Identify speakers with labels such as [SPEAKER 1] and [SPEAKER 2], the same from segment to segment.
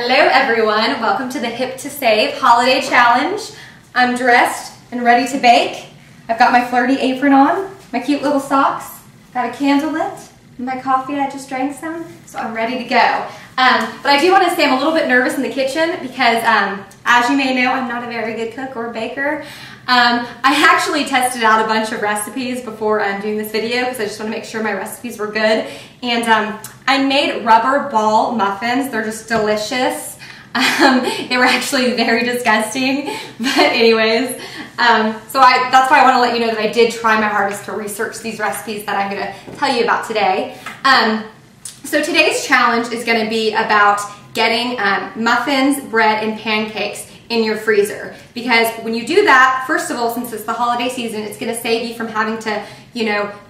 [SPEAKER 1] Hello everyone, welcome to the Hip to Save Holiday Challenge. I'm dressed and ready to bake. I've got my flirty apron on, my cute little socks, got a candle lit, and my coffee I just drank some, so I'm ready to go. But I do want to say I'm a little bit nervous in the kitchen because as you may know, I'm not a very good cook or baker. I actually tested out a bunch of recipes before doing this video because I just want to make sure my recipes were good. And I made rubber ball muffins. They're just delicious. They were actually very disgusting, but anyways. That's why I want to let you know that I did try my hardest to research these recipes that I'm going to tell you about today. So today's challenge is going to be about getting muffins, bread, and pancakes in your freezer, because when you do that, first of all, since it's the holiday season, it's going to save you from having to,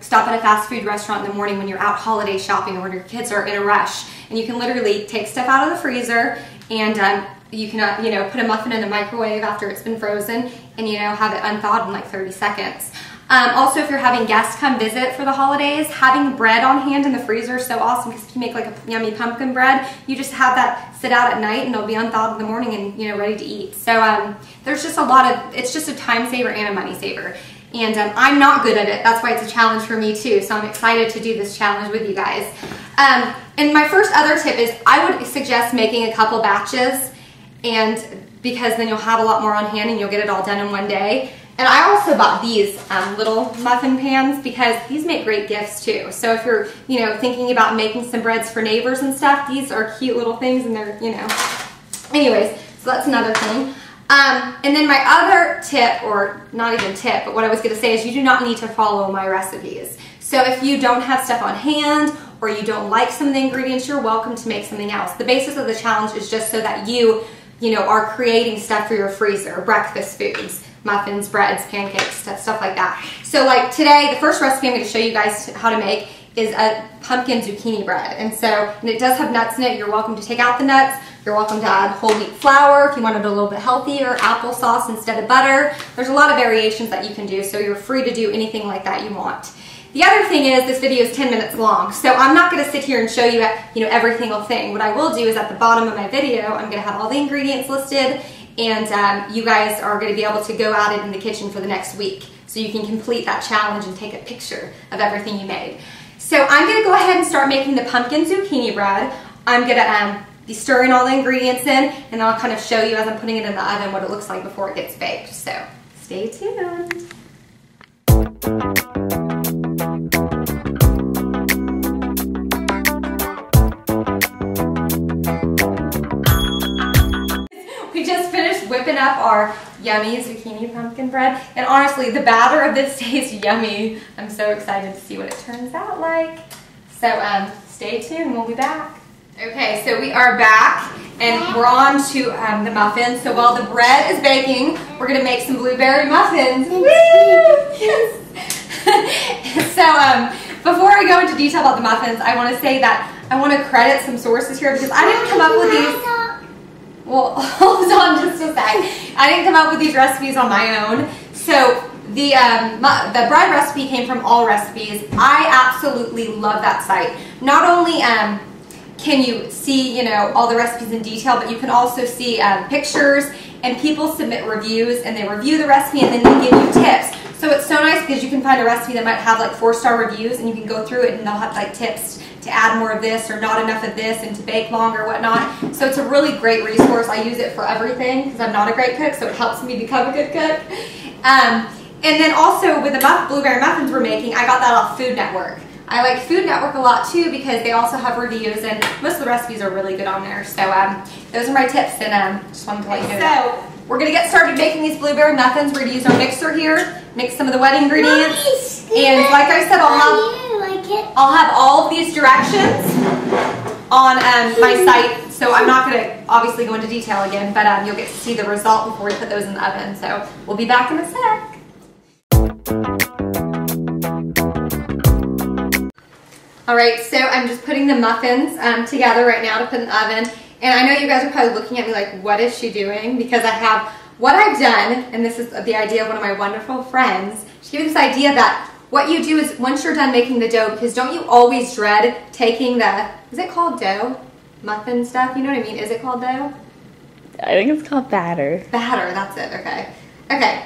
[SPEAKER 1] stop at a fast food restaurant in the morning when you're out holiday shopping or when your kids are in a rush. And you can literally take stuff out of the freezer and you can, put a muffin in the microwave after it's been frozen and, have it unthawed in like 30 seconds. Also, if you're having guests come visit for the holidays, having bread on hand in the freezer is so awesome because if you make like a yummy pumpkin bread, you just have that sit out at night and it'll be unthawed in the morning and, ready to eat. So there's just it's just a time saver and a money saver. And I'm not good at it. That's why it's a challenge for me too. So I'm excited to do this challenge with you guys. And my first other tip is I would suggest making a couple batches, and because then you'll have a lot more on hand and you'll get it all done in one day. And I also bought these little muffin pans because these make great gifts too. So if you're, thinking about making some breads for neighbors and stuff, these are cute little things and they're, Anyways, so that's another thing. And then my other tip, or not even tip, but what I was going to say is you do not need to follow my recipes. So if you don't have stuff on hand or you don't like some of the ingredients, you're welcome to make something else. The basis of the challenge is just so that you are creating stuff for your freezer, breakfast foods. Muffins, breads, pancakes, stuff like that. So like today, the first recipe I'm going to show you guys how to make is a pumpkin zucchini bread. And it does have nuts in it. You're welcome to take out the nuts. You're welcome to add whole wheat flour if you want it a little bit healthier, applesauce instead of butter. There's a lot of variations that you can do, so you're free to do anything like that you want. The other thing is this video is 10 minutes long, so I'm not going to sit here and show you, every single thing. What I will do is at the bottom of my video, I'm going to have all the ingredients listed, and you guys are going to be able to go at it in the kitchen for the next week so you can complete that challenge and take a picture of everything you made. So I'm going to go ahead and start making the pumpkin zucchini bread. I'm going to be stirring all the ingredients in, and I'll kind of show you as I'm putting it in the oven what it looks like before it gets baked. So stay tuned. We just finished whipping up our yummy zucchini pumpkin bread, and honestly the batter of this tastes yummy. I'm so excited to see what it turns out like. So stay tuned, we'll be back. Okay, so we are back and we're on to the muffins. So while the bread is baking, we're going to make some blueberry muffins. Woo! Yes! So before I go into detail about the muffins, I want to say that I want to credit some sources here because I didn't come up with these. Well, hold on just a sec. I didn't come up with these recipes on my own. So the bread recipe came from All Recipes. I absolutely love that site. Not only can you see, all the recipes in detail, but you can also see pictures, and people submit reviews and they review the recipe and then they give you tips. So it's so nice because you can find a recipe that might have like 4-star reviews and you can go through it and they'll have like tips to add more of this or not enough of this and to bake longer or whatnot. So it's a really great resource. I use it for everything because I'm not a great cook, so it helps me become a good cook. And then also with the blueberry muffins we're making, I got that off Food Network. I like Food Network a lot too because they also have reviews and most of the recipes are really good on there. So those are my tips, and just wanted to let you know that. So we're going to get started making these blueberry muffins. We're going to use our mixer here, mix some of the wet ingredients. And like I said, I'll have all of these directions on my site. So I'm not going to obviously go into detail again, but you'll get to see the result before we put those in the oven. So we'll be back in a sec. Alright, so I'm just putting the muffins together right now to put in the oven. And I know you guys are probably looking at me like, what is she doing? Because I have, what I've done, and this is the idea of one of my wonderful friends, she gave me this idea that what you do is once you're done making the dough, because don't you always dread taking the, is it called dough? muffin stuff. You know what I mean? Is it called dough?
[SPEAKER 2] I think it's called batter.
[SPEAKER 1] Batter, that's it. Okay. Okay.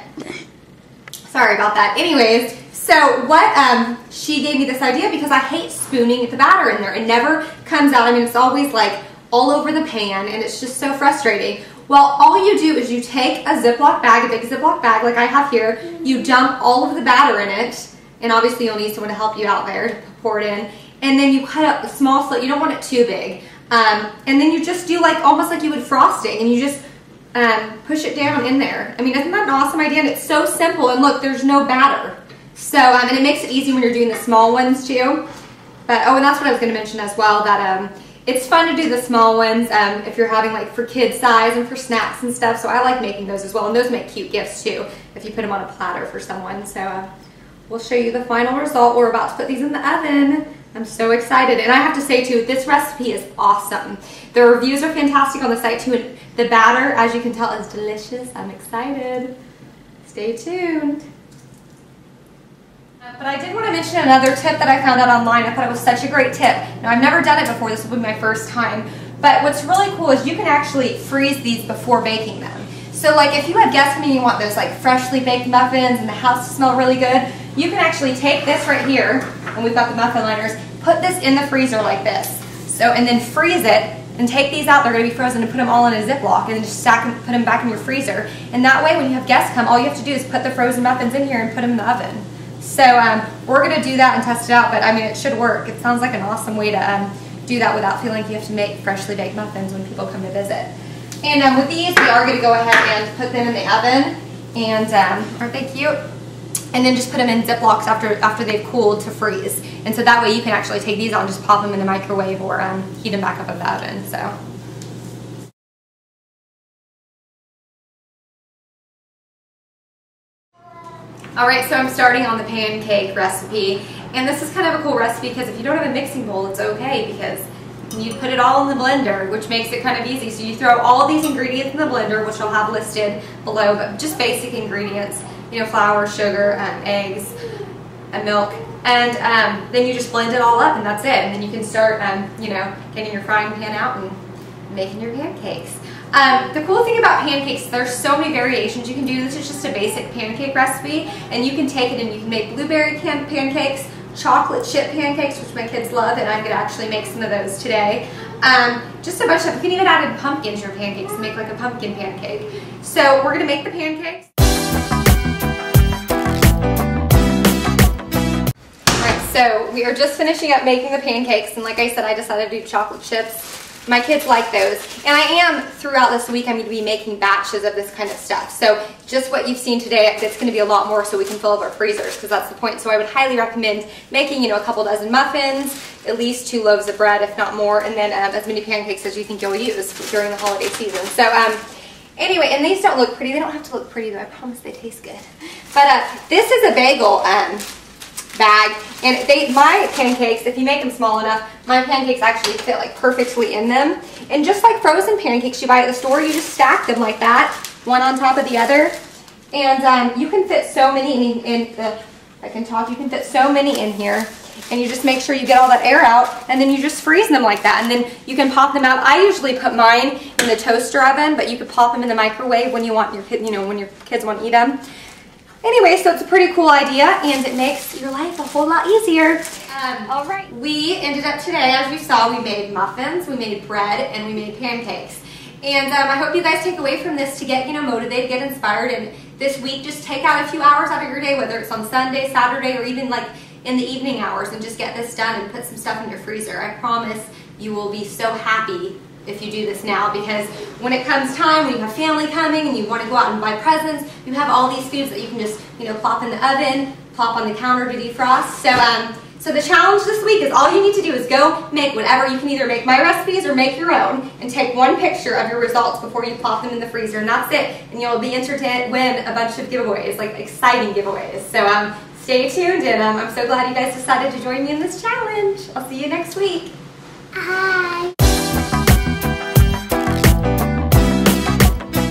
[SPEAKER 1] Sorry about that. Anyways, so what, she gave me this idea because I hate spooning the batter in there. It never comes out. I mean, it's always like all over the pan and it's just so frustrating. Well, all you do is you take a Ziploc bag, a big Ziploc bag like I have here, you dump all of the batter in it, and obviously you'll need someone to help you out there to pour it in, and then you cut up a small slit. You don't want it too big. And then you just do like almost like you would frosting, and you just push it down in there. I mean, isn't that an awesome idea? And it's so simple, and look, there's no batter. So, and it makes it easy when you're doing the small ones too. But, oh, and that's what I was going to mention as well, that it's fun to do the small ones if you're having like for kids size and for snacks and stuff. So I like making those as well, and those make cute gifts too if you put them on a platter for someone. So we'll show you the final result. We're about to put these in the oven. I'm so excited, and I have to say too, this recipe is awesome. The reviews are fantastic on the site too, and the batter, as you can tell, is delicious. I'm excited. Stay tuned. But I did want to mention another tip that I found out online. I thought it was such a great tip. Now, I've never done it before. This will be my first time. But what's really cool is you can actually freeze these before baking them. So like if you have guests coming and you want those like freshly baked muffins and the house to smell really good, you can actually take this right here, and we've got the muffin liners, put this in the freezer like this. So, and then freeze it and take these out. They're going to be frozen, and put them all in a Ziploc and then just stack them, put them back in your freezer. And that way when you have guests come, all you have to do is put the frozen muffins in here and put them in the oven. So we're going to do that and test it out, but I mean, it should work. It sounds like an awesome way to do that without feeling like you have to make freshly baked muffins when people come to visit. And with these, we are going to go ahead and put them in the oven, and aren't they cute? And then just put them in Ziplocs after they've cooled to freeze. And so that way you can actually take these out and just pop them in the microwave or heat them back up in the oven. So. Alright, so I'm starting on the pancake recipe, and this is kind of a cool recipe because if you don't have a mixing bowl, it's okay because you put it all in the blender, which makes it kind of easy. So you throw all these ingredients in the blender, which I'll have listed below, but just basic ingredients, you know, flour, sugar, eggs, and milk, and then you just blend it all up, and that's it. And then you can start, you know, getting your frying pan out and making your pancakes. The cool thing about pancakes, there's so many variations you can do. This is just a basic pancake recipe, and you can take it and you can make blueberry pancakes, chocolate chip pancakes, which my kids love, and I could actually make some of those today. Just a bunch of, you can even add in pumpkin to your pancakes and make like a pumpkin pancake. So we're gonna make the pancakes. Alright, so we are just finishing up making the pancakes, and like I said, I decided to do chocolate chips. My kids like those, and I am, throughout this week, I'm going to be making batches of this kind of stuff. So just what you've seen today, it's going to be a lot more so we can fill up our freezers, because that's the point. So I would highly recommend making, you know, a couple dozen muffins, at least 2 loaves of bread, if not more, and then as many pancakes as you think you'll use during the holiday season. So anyway, and these don't look pretty. They don't have to look pretty, though. I promise they taste good. But this is a bagel bag, and my pancakes, if you make them small enough, my pancakes actually fit like perfectly in them. And just like frozen pancakes you buy at the store, you just stack them like that, one on top of the other, and you can fit so many you can fit so many in here, and you just make sure you get all that air out, and then you just freeze them like that, and then you can pop them out. I usually put mine in the toaster oven, but you could pop them in the microwave when you want your kid, you know, when your kids want to eat them. Anyway, so it's a pretty cool idea, and it makes your life a whole lot easier. All right, we ended up today, as you saw, we made muffins, we made bread, and we made pancakes. And I hope you guys take away from this to get, you know, motivated, get inspired, and this week just take out a few hours out of your day, whether it's on Sunday, Saturday, or even like in the evening hours, and just get this done and put some stuff in your freezer. I promise you will be so happy if you do this now, because when it comes time, when you have family coming and you want to go out and buy presents, you have all these foods that you can just, you know, plop in the oven, plop on the counter to defrost. So the challenge this week is all you need to do is go make whatever. You can either make my recipes or make your own, and take one picture of your results before you plop them in the freezer, and that's it. And you'll be entered to win a bunch of giveaways, like exciting giveaways. So stay tuned, and I'm so glad you guys decided to join me in this challenge. I'll see you next week.
[SPEAKER 3] Bye.